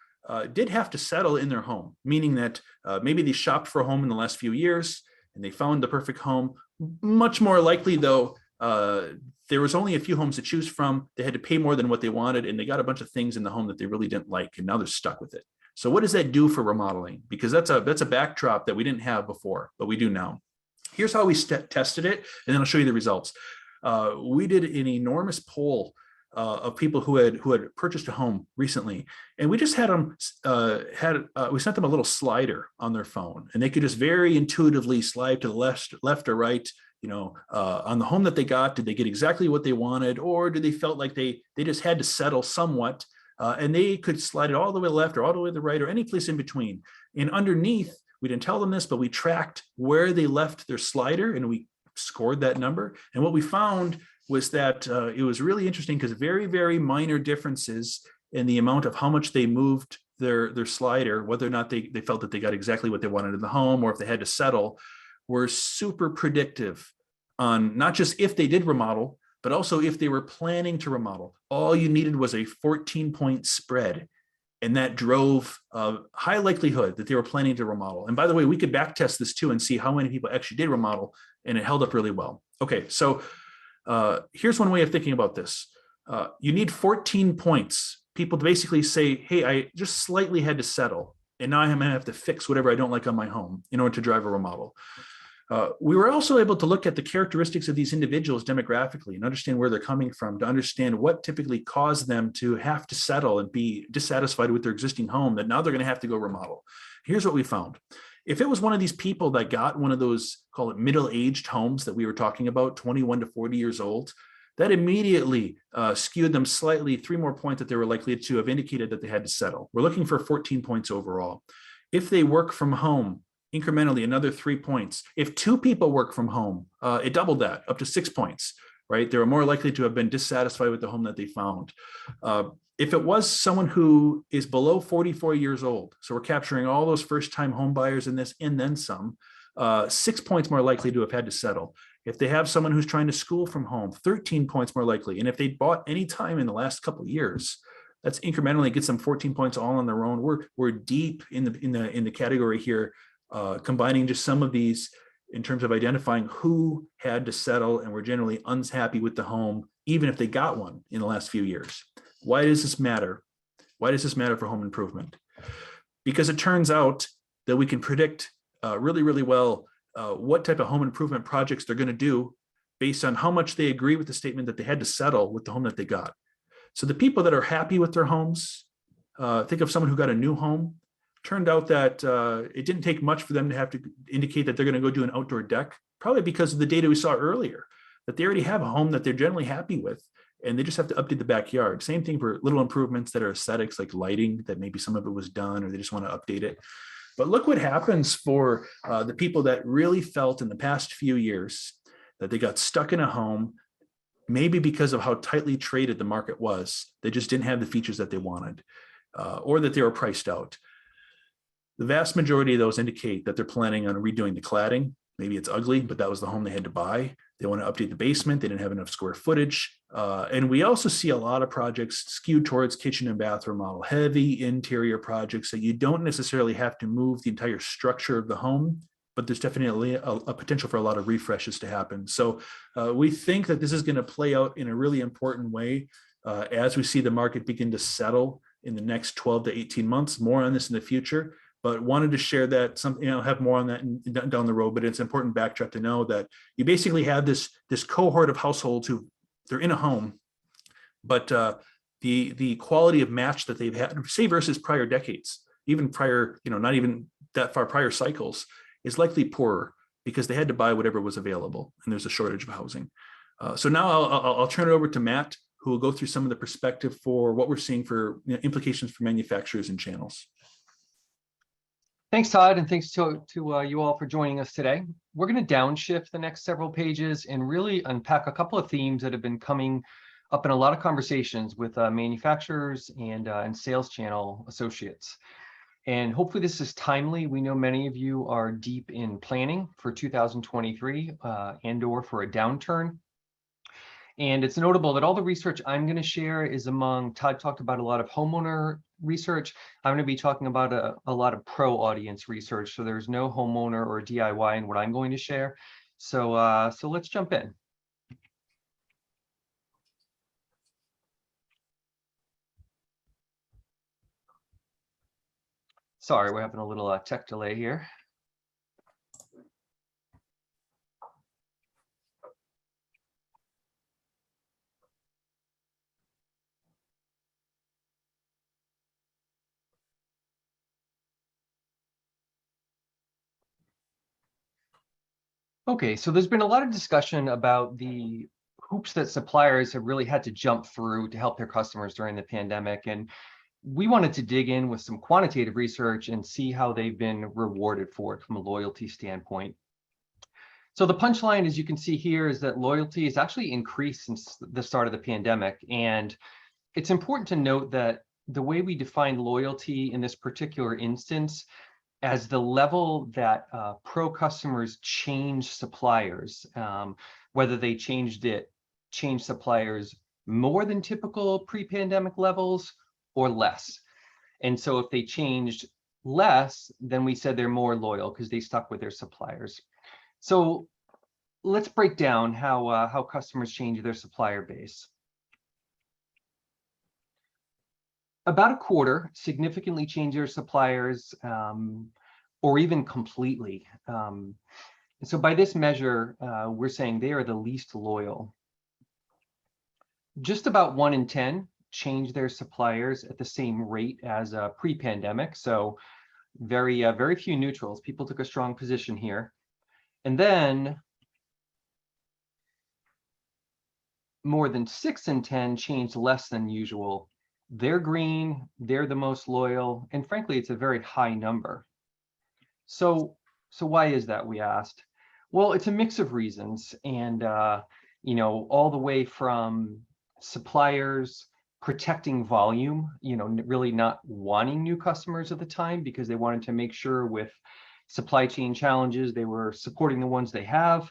did have to settle in their home, meaning that maybe they shopped for a home in the last few years and they found the perfect home. Much more likely, though, there was only a few homes to choose from. They had to pay more than what they wanted, and they got a bunch of things in the home that they really didn't like, and now they're stuck with it. So what does that do for remodeling? Because that's a backdrop that we didn't have before, but we do now. Here's how we tested it, and then I'll show you the results. We did an enormous poll of people who had purchased a home recently, and we just had them we sent them a little slider on their phone, and they could just very intuitively slide to the left or right. On the home that they got, did they get exactly what they wanted, or did they felt like they just had to settle somewhat? And they could slide it all the way to the left or all the way to the right or any place in between. And underneath, we didn't tell them this, but we tracked where they left their slider and we scored that number. And what we found was that it was really interesting because very, very minor differences in the amount of how much they moved their slider, whether or not they felt that they got exactly what they wanted in the home or if they had to settle, were super predictive on not just if they did remodel, but also if they were planning to remodel. All you needed was a 14-point spread, and that drove a high likelihood that they were planning to remodel. And by the way, we could back test this too and see how many people actually did remodel, and it held up really well. Okay, so here's one way of thinking about this. You need 14 points. People to basically say, hey, I just slightly had to settle, and now I'm gonna have to fix whatever I don't like on my home in order to drive a remodel. We were also able to look at the characteristics of these individuals demographically and understand where they're coming from, to understand what typically caused them to have to settle and be dissatisfied with their existing home, that now they're going to have to go remodel. Here's what we found. If it was one of these people that got one of those, call it middle-aged homes that we were talking about, 21 to 40 years old, that immediately skewed them slightly 3 more points that they were likely to have indicated that they had to settle. We're looking for 14 points overall. If they work from home, incrementally another 3 points. If 2 people work from home, it doubled that up to 6 points, right? They were more likely to have been dissatisfied with the home that they found. If it was someone who is below 44 years old, so we're capturing all those first-time home buyers in this and then some, 6 points more likely to have had to settle. If they have someone who's trying to school from home, 13 points more likely. And if they bought any time in the last couple of years, that's incrementally gets them 14 points all on their own. We're deep in the category here. Combining just some of these in terms of identifying who had to settle and were generally unhappy with the home, even if they got one in the last few years. Why does this matter? Why does this matter for home improvement? Because it turns out that we can predict really, really well what type of home improvement projects they're going to do based on how much they agree with the statement that they had to settle with the home that they got. So the people that are happy with their homes, think of someone who got a new home. Turned out that it didn't take much for them to have to indicate that they're going to go do an outdoor deck, probably because of the data we saw earlier, that they already have a home that they're generally happy with, and they just have to update the backyard. Same thing for little improvements that are aesthetics, like lighting, that maybe some of it was done or they just want to update it. But look what happens for the people that really felt in the past few years that they got stuck in a home, maybe because of how tightly traded the market was. They just didn't have the features that they wanted, or that they were priced out. The vast majority of those indicate that they're planning on redoing the cladding. Maybe it's ugly, but that was the home they had to buy. They want to update the basement. They didn't have enough square footage. And we also see a lot of projects skewed towards kitchen and bathroom model, heavy interior projects that you don't necessarily have to move the entire structure of the home, but there's definitely a potential for a lot of refreshes to happen. So we think that this is going to play out in a really important way as we see the market begin to settle in the next 12 to 18 months. More on this in the future. but wanted to share that, have more on that down the road. But it's important backdrop to know that you basically have this cohort of households who they're in a home, but the quality of match that they've had, say versus prior decades, even prior, not even that far prior cycles, is likely poorer because they had to buy whatever was available, and there's a shortage of housing. So now I'll turn it over to Matt, who will go through some of the perspective for what we're seeing for implications for manufacturers and channels. Thanks, Todd, and thanks to you all for joining us today. We're going to downshift the next several pages and really unpack a couple of themes that have been coming up in a lot of conversations with manufacturers and sales channel associates. And hopefully this is timely. We know many of you are deep in planning for 2023 and or for a downturn. And it's notable that all the research I'm going to share is among, Todd talked about a lot of homeowner research. I'm going to be talking about a lot of pro audience research. So there's no homeowner or DIY in what I'm going to share. So, so let's jump in. Sorry, we're having a little tech delay here. Okay, so there's been a lot of discussion about the hoops that suppliers have really had to jump through to help their customers during the pandemic. And we wanted to dig in with some quantitative research and see how they've been rewarded for it from a loyalty standpoint. So the punchline, as you can see here, is that loyalty has actually increased since the start of the pandemic. And it's important to note that the way we define loyalty in this particular instance as the level that pro customers change suppliers, whether they change suppliers more than typical pre-pandemic levels or less. And so if they changed less, then we said they're more loyal because they stuck with their suppliers. So let's break down how customers change their supplier base. About a quarter significantly change their suppliers, or even completely. So by this measure, we're saying they are the least loyal. Just about 1 in 10 change their suppliers at the same rate as pre-pandemic. So very few neutrals. People took a strong position here. And then more than 6 in 10 changed less than usual. They're green, they're the most loyal, and frankly, it's a very high number. So why is that, we asked? Well, it's a mix of reasons, and all the way from suppliers protecting volume, really not wanting new customers at the time because they wanted to make sure with supply chain challenges they were supporting the ones they have,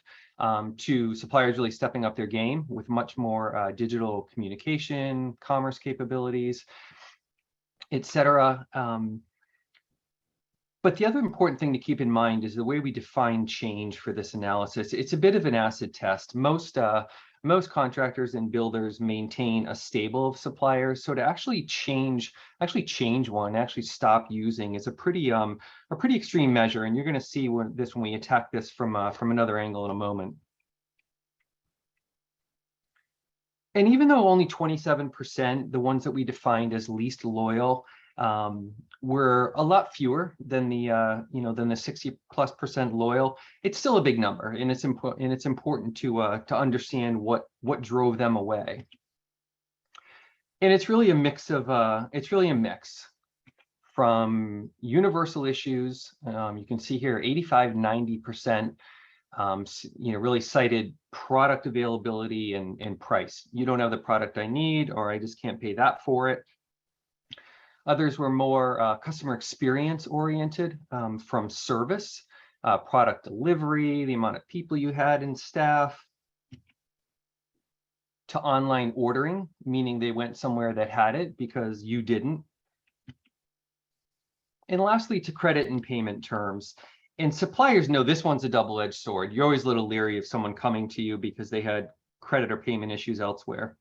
to suppliers really stepping up their game with much more digital communication, commerce capabilities, etc. But the other important thing to keep in mind is the way we define change for this analysis. It's a bit of an acid test. Most contractors and builders maintain a stable of suppliers. So to actually change one, actually stop using, is a pretty extreme measure. And you're going to see when we attack this from another angle in a moment. And even though only 27%, the ones that we defined as least loyal, were a lot fewer than the 60+% loyal, it's still a big number, and it's important to understand what drove them away. And it's really a mix from universal issues. You can see here 85-90% really cited product availability and price. You don't have the product I need, or I just can't pay that for it. Others were more customer experience oriented, from service, product delivery, the amount of people you had in staff, to online ordering, meaning they went somewhere that had it because you didn't. And lastly, to credit and payment terms. And suppliers know this one's a double-edged sword. You're always a little leery of someone coming to you because they had credit or payment issues elsewhere.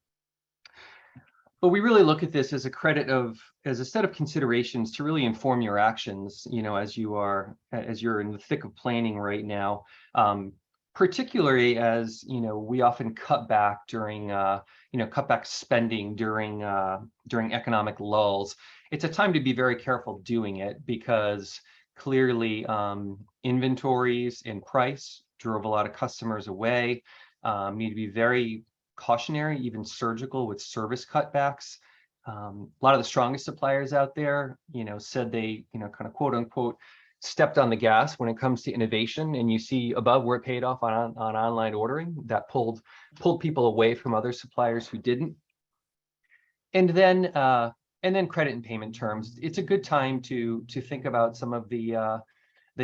But we really look at this as as a set of considerations to really inform your actions, as you're in the thick of planning right now. Particularly as, we often cut back cut back spending during economic lulls. It's a time to be very careful doing it, because clearly inventories and price drove a lot of customers away. Need to be very cautionary, even surgical, with service cutbacks. A lot of the strongest suppliers out there, said they, kind of quote unquote, stepped on the gas when it comes to innovation. And you see above where it paid off on online ordering, that pulled people away from other suppliers who didn't. And then credit and payment terms. It's a good time to think about some of the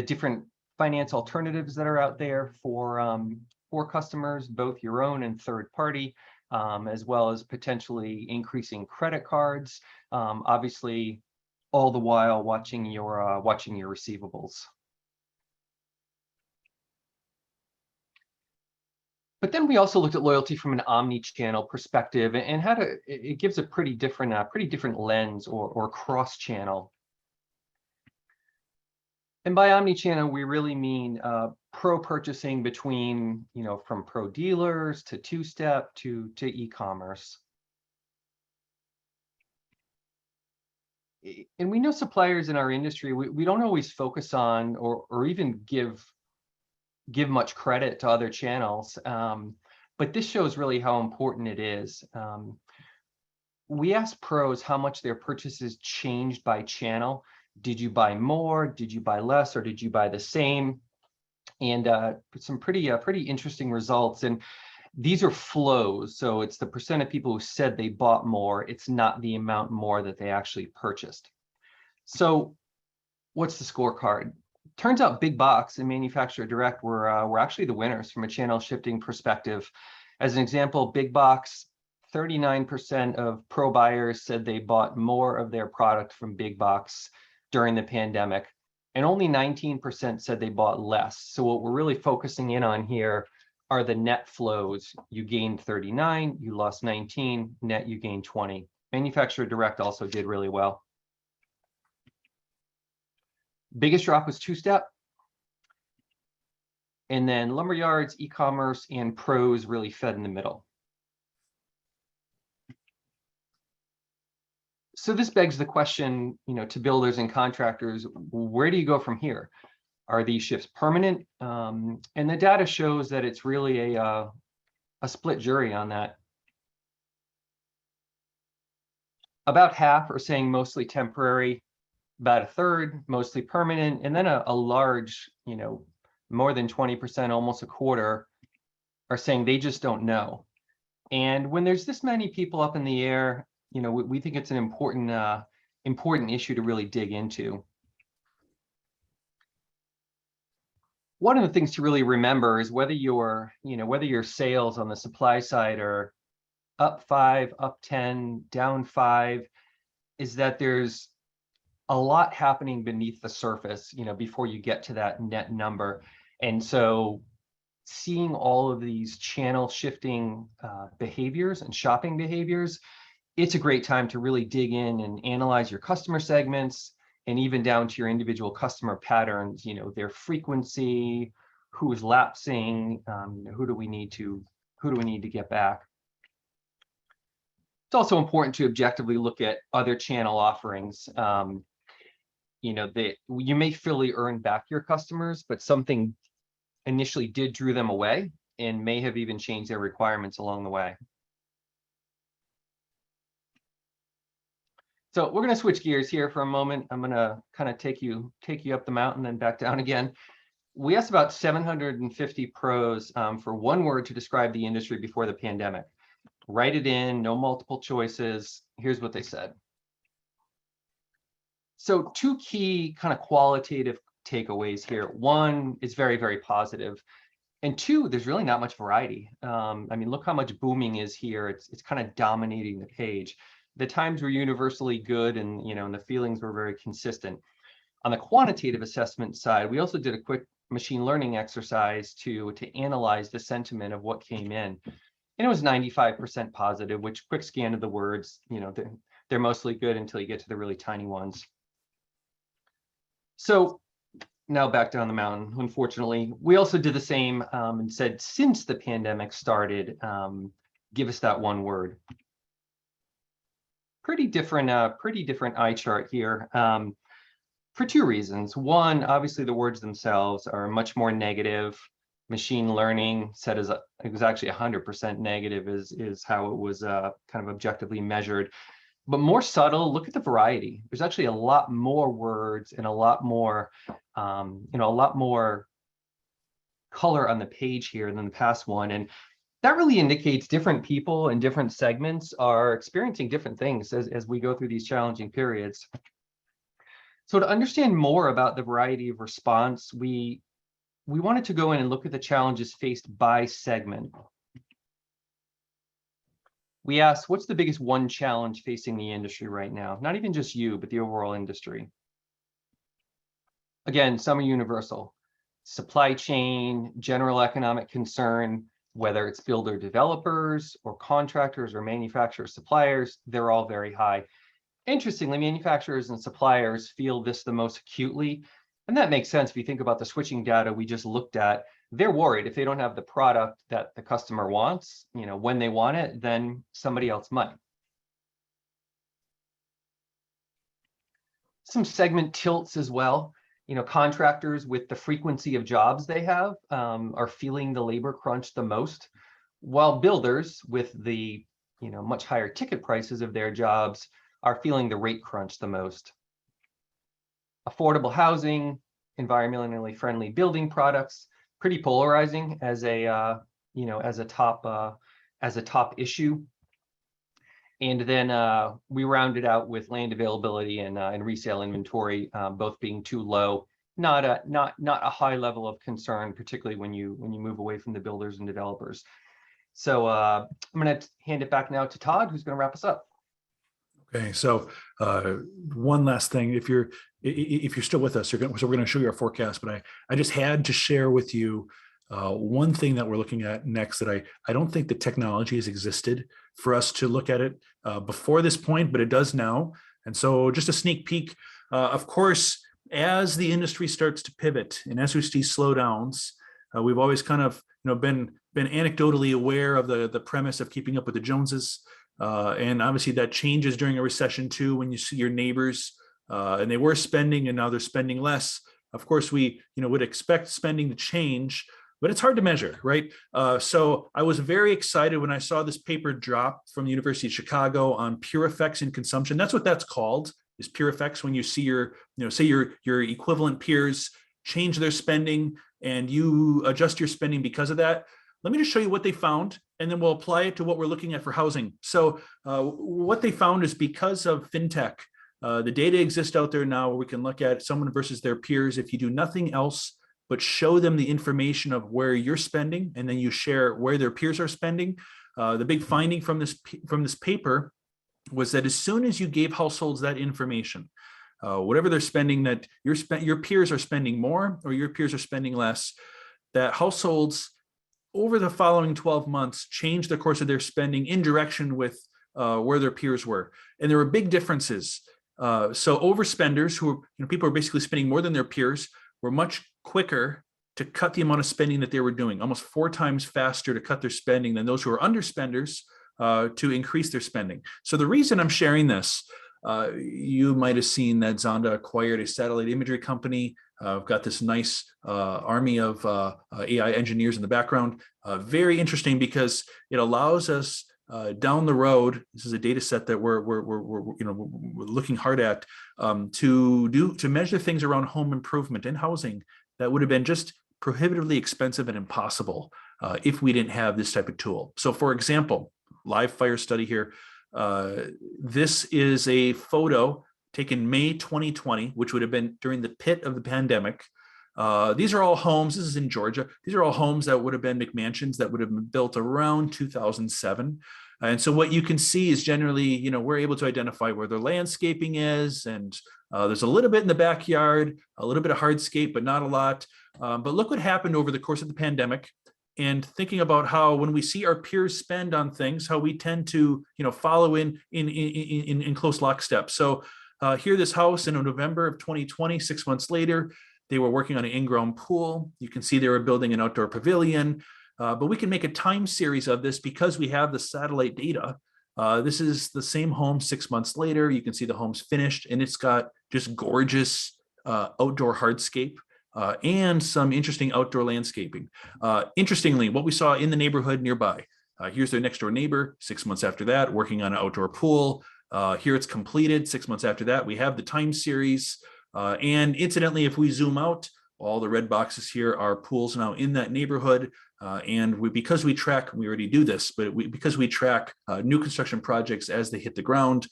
different finance alternatives that are out there for customers, both your own and third party, as well as potentially increasing credit cards. Obviously, all the while watching your receivables. But then we also looked at loyalty from an omni-channel perspective, and it gives a pretty different lens or cross-channel. And by omni-channel, we really mean pro purchasing between, from pro dealers to two-step to e-commerce. And we know suppliers in our industry, we don't always focus on or even give much credit to other channels. But this shows really how important it is. We asked pros how much their purchases changed by channel. Did you buy more? Did you buy less? Or did you buy the same? And some pretty interesting results. And these are flows. So it's the percent of people who said they bought more. It's not the amount more that they actually purchased. So what's the scorecard? Turns out big box and manufacturer direct were actually the winners from a channel shifting perspective. As an example, big box, 39% of pro buyers said they bought more of their product from big box during the pandemic, and only 19% said they bought less. So what we're really focusing in on here are the net flows. You gained 39, you lost 19, net you gained 20. Manufacturer direct also did really well. Biggest drop was two-step. And then lumberyards, e-commerce, and pros really fed in the middle. So this begs the question, to builders and contractors, where do you go from here? Are these shifts permanent? And the data shows that it's really a split jury on that. About half are saying mostly temporary, about a third mostly permanent, and then a large, more than 20%, almost a quarter, are saying they just don't know. And when there's this many people up in the air, we think it's an important issue to really dig into. One of the things to really remember is whether your sales on the supply side are up 5, up 10, down 5, is that there's a lot happening beneath the surface, before you get to that net number. And so seeing all of these channel shifting behaviors and shopping behaviors, it's a great time to really dig in and analyze your customer segments, and even down to your individual customer patterns, their frequency, who is lapsing, who do we need to get back. It's also important to objectively look at other channel offerings. You may fully earn back your customers, but something initially did drew them away and may have even changed their requirements along the way. So we're going to switch gears here for a moment. I'm going to kind of take you up the mountain and back down again. We asked about 750 pros for one word to describe the industry before the pandemic. Write it in, no multiple choices. Here's what they said. So two key kind of qualitative takeaways here. One, it's very, very positive. And two, there's really not much variety. Look how much booming is here. It's kind of dominating the page. The times were universally good, and and the feelings were very consistent. On the quantitative assessment side, we also did a quick machine learning exercise to analyze the sentiment of what came in. and it was 95% positive, which quick scan of the words, they're mostly good until you get to the really tiny ones. So now back down the mountain, unfortunately, we also did the same and said, since the pandemic started, give us that one word. Pretty different eye chart here for two reasons. One, obviously the words themselves are much more negative. Machine learning said it was actually 100% negative is how it was kind of objectively measured. But more subtle, look at the variety. There's actually a lot more words and a lot more, color on the page here than the past one. And that really indicates different people and different segments are experiencing different things as we go through these challenging periods. So to understand more about the variety of response, we wanted to go in and look at the challenges faced by segment. We asked, what's the biggest one challenge facing the industry right now? Not even just you, but the overall industry. Again, some are universal. Supply chain, general economic concern, whether it's builder developers or contractors or manufacturer suppliers, they're all very high. Interestingly, manufacturers and suppliers feel this the most acutely. And that makes sense if you think about the switching data we just looked at. They're worried if they don't have the product that the customer wants, when they want it, then somebody else might. Some segment tilts as well. Contractors with the frequency of jobs they have are feeling the labor crunch the most, while builders with the much higher ticket prices of their jobs are feeling the rate crunch the most. Affordable housing, environmentally friendly building products, pretty polarizing as a top issue. And then we rounded out with land availability and resale inventory, both being too low. Not a high level of concern, particularly when you move away from the builders and developers. So I'm going to hand it back now to Todd, who's going to wrap us up. Okay, so one last thing, if you're still with us, so we're going to show you our forecast, but I just had to share with you one thing that we're looking at next that I don't think the technology has existed for us to look at it before this point, but it does now. And so just a sneak peek, of course, as the industry starts to pivot and as we see slowdowns, we've always kind of been anecdotally aware of the premise of keeping up with the Joneses. And obviously that changes during a recession too, when you see your neighbors and they were spending and now they're spending less. Of course, we would expect spending to change, but it's hard to measure, right? So I was very excited when I saw this paper drop from the University of Chicago on peer effects in consumption. That's what that's called, is peer effects, when you see say your equivalent peers change their spending and you adjust your spending because of that. Let me just show you what they found, and then we'll apply it to what we're looking at for housing. So what they found is because of fintech, the data exists out there now where we can look at someone versus their peers. If you do nothing else but show them the information of where you're spending, and then you share where their peers are spending. The big finding from this paper was that as soon as you gave households that information, whatever they're spending, that your peers are spending more or your peers are spending less, that households over the following 12 months changed the course of their spending in direction with where their peers were. And there were big differences. So overspenders, people who are basically spending more than their peers, were much quicker to cut the amount of spending that they were doing, almost 4 times faster to cut their spending than those who are underspenders to increase their spending. So the reason I'm sharing this, you might have seen that Zonda acquired a satellite imagery company. I've got this nice army of AI engineers in the background. Very interesting because it allows us down the road. This is a data set that we're looking hard at to measure things around home improvement and housing that would have been just prohibitively expensive and impossible if we didn't have this type of tool. So, for example, live fire study here. This is a photo taken May 2020, which would have been during the pit of the pandemic. These are all homes. This is in Georgia. These are all homes that would have been McMansions that would have been built around 2007. And so what you can see is generally, we're able to identify where their landscaping is. And there's a little bit in the backyard, a little bit of hardscape, but not a lot. But look what happened over the course of the pandemic. and thinking about how when we see our peers spend on things, how we tend to, follow in close lockstep. So here, this house in November of 2020, 6 months later, they were working on an in-ground pool. You can see they were building an outdoor pavilion, but we can make a time series of this because we have the satellite data. This is the same home 6 months later. You can see the home's finished, and it's got just gorgeous outdoor hardscape. And some interesting outdoor landscaping. Interestingly, what we saw in the neighborhood nearby, here's their next door neighbor, 6 months after that, working on an outdoor pool. Here it's completed. 6 months after that, we have the time series. And incidentally, if we zoom out, all the red boxes here are pools now in that neighborhood. Because we track, we already do this, but because we track new construction projects as they hit the ground,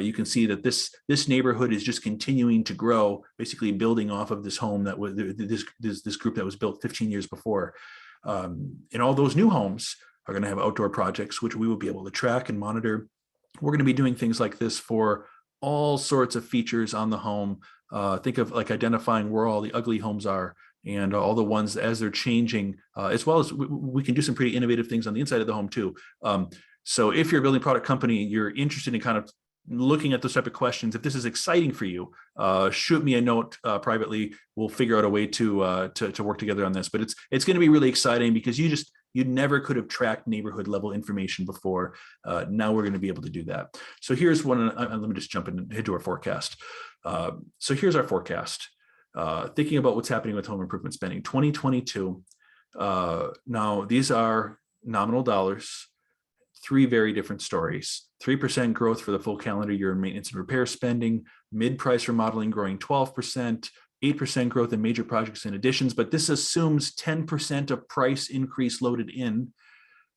you can see that this neighborhood is just continuing to grow, basically building off of this home that was this group that was built 15 years before. And all those new homes are going to have outdoor projects, which we will be able to track and monitor. We're going to be doing things like this for all sorts of features on the home. Think of like identifying where all the ugly homes are and all the ones as they're changing, as well as we can do some pretty innovative things on the inside of the home too. So if you're a building product company, you're interested in kind of looking at those type of questions. If this is exciting for you, shoot me a note privately. We'll figure out a way to work together on this. But it's going to be really exciting because you never could have tracked neighborhood level information before. Now we're going to be able to do that. So here's one. Let me just jump into our forecast. So here's our forecast. Thinking about what's happening with home improvement spending, 2022. Now these are nominal dollars. Three very different stories. 3% growth for the full calendar year in maintenance and repair spending, mid-price remodeling growing 12%, 8% growth in major projects and additions, but this assumes 10% of price increase loaded in.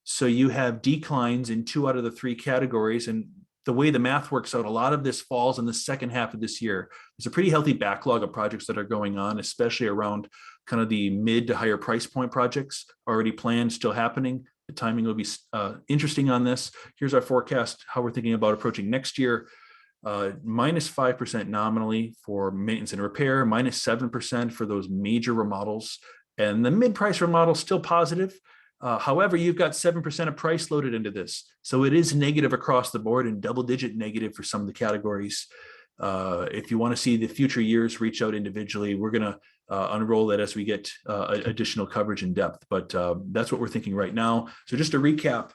So you have declines in 2 out of the 3 categories. And the way the math works out, a lot of this falls in the second half of this year. There's a pretty healthy backlog of projects that are going on, especially around kind of the mid to higher price point projects already planned, still happening. The timing will be interesting on this. Here's our forecast, how we're thinking about approaching next year. Minus 5% nominally for maintenance and repair, minus 7% for those major remodels. And the mid-price remodel still positive. However, you've got 7% of price loaded into this. So it is negative across the board and double-digit negative for some of the categories. If you want to see the future years, reach out individually. We're going to unroll that as we get additional coverage in depth, but that's what we're thinking right now. So just to recap,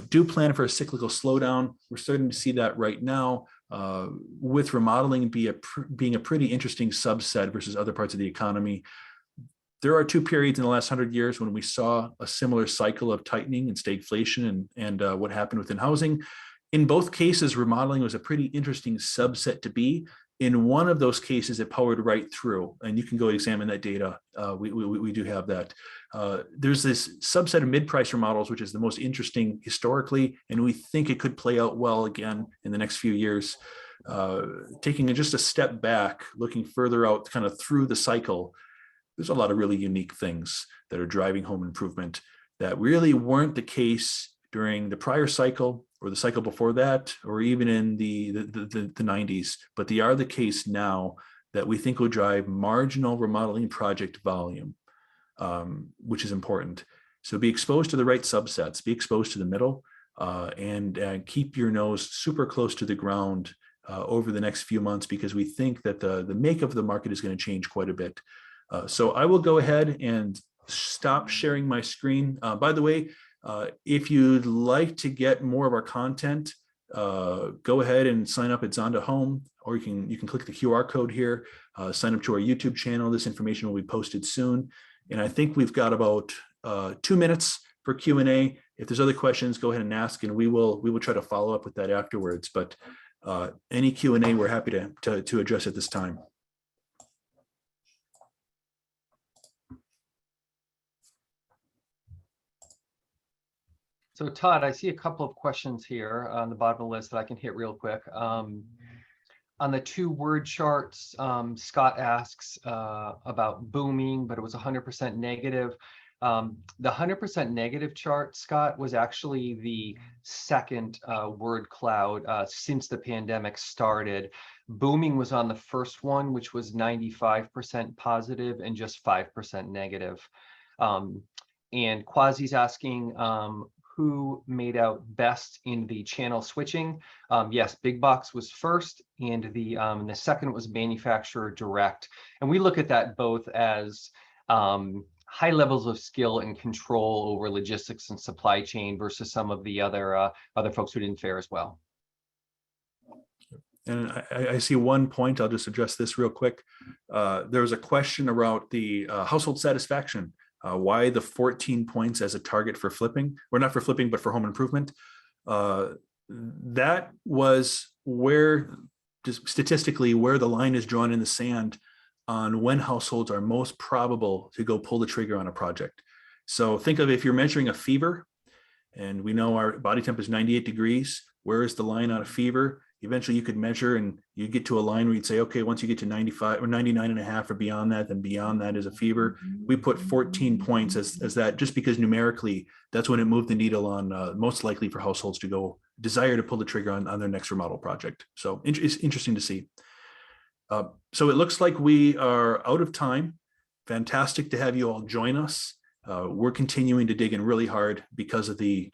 do plan for a cyclical slowdown. We're starting to see that right now, with remodeling being a pretty interesting subset versus other parts of the economy. There are 2 periods in the last 100 years when we saw a similar cycle of tightening and stagflation and what happened within housing. In both cases, remodeling was a pretty interesting subset to be. In one of those cases, it powered right through, and you can go examine that data. We do have that. There's this subset of mid-price remodels, which is the most interesting historically, and we think it could play out well again in the next few years. Taking just a step back, looking further out kind of through the cycle, there's a lot of really unique things that are driving home improvement that really weren't the case during the prior cycle or the cycle before that, or even in the 90s, but they are the case now that we think will drive marginal remodeling project volume, which is important. So be exposed to the right subsets, be exposed to the middle, and keep your nose super close to the ground over the next few months, because we think that the make of the market is going to change quite a bit. So I will go ahead and stop sharing my screen. By the way, if you'd like to get more of our content, go ahead and sign up at Zonda Home, or you can click the QR code here, sign up to our YouTube channel. This information will be posted soon. And I think we've got about 2 minutes for Q&A. If there's other questions, go ahead and ask, and we will try to follow up with that afterwards. But any Q&A, we're happy to address at this time. So Todd, I see a couple of questions here on the bottom of the list that I can hit real quick. On the 2 word charts, Scott asks about booming, but it was 100% negative. The 100% negative chart, Scott, was actually the second word cloud since the pandemic started. Booming was on the first one, which was 95% positive and just 5% negative. And Quasi's asking who made out best in the channel switching. Yes, big box was first, and the second was manufacturer direct. And we look at that both as high levels of skill and control over logistics and supply chain versus some of the other folks who didn't fare as well. And I see one point. I'll just address this real quick. There was a question about the household satisfaction. Why the 14 points as a target for flipping, or not for flipping, but for home improvement. That was where, just statistically, where the line is drawn in the sand on when households are most probable to go pull the trigger on a project. So think of if you're measuring a fever, and we know our body temp is 98 degrees, where is the line on a fever? Eventually you could measure and you get to a line where you'd say, okay, once you get to 95 or 99 and a half or beyond that, then beyond that is a fever. We put 14 points as that, just because numerically, that's when it moved the needle on most likely for households to go desire to pull the trigger on their next remodel project. So it's interesting to see. So it looks like we are out of time. Fantastic to have you all join us. We're continuing to dig in really hard because of the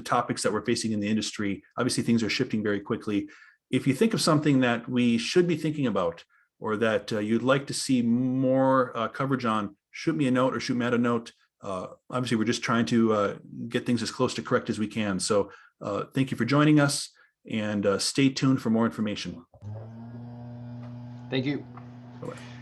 topics that we're facing in the industry. Obviously, things are shifting very quickly. If you think of something that we should be thinking about, or that you'd like to see more coverage on, shoot me a note or shoot Matt a note. Obviously, we're just trying to get things as close to correct as we can. So thank you for joining us, and stay tuned for more information. Thank you. Bye-bye.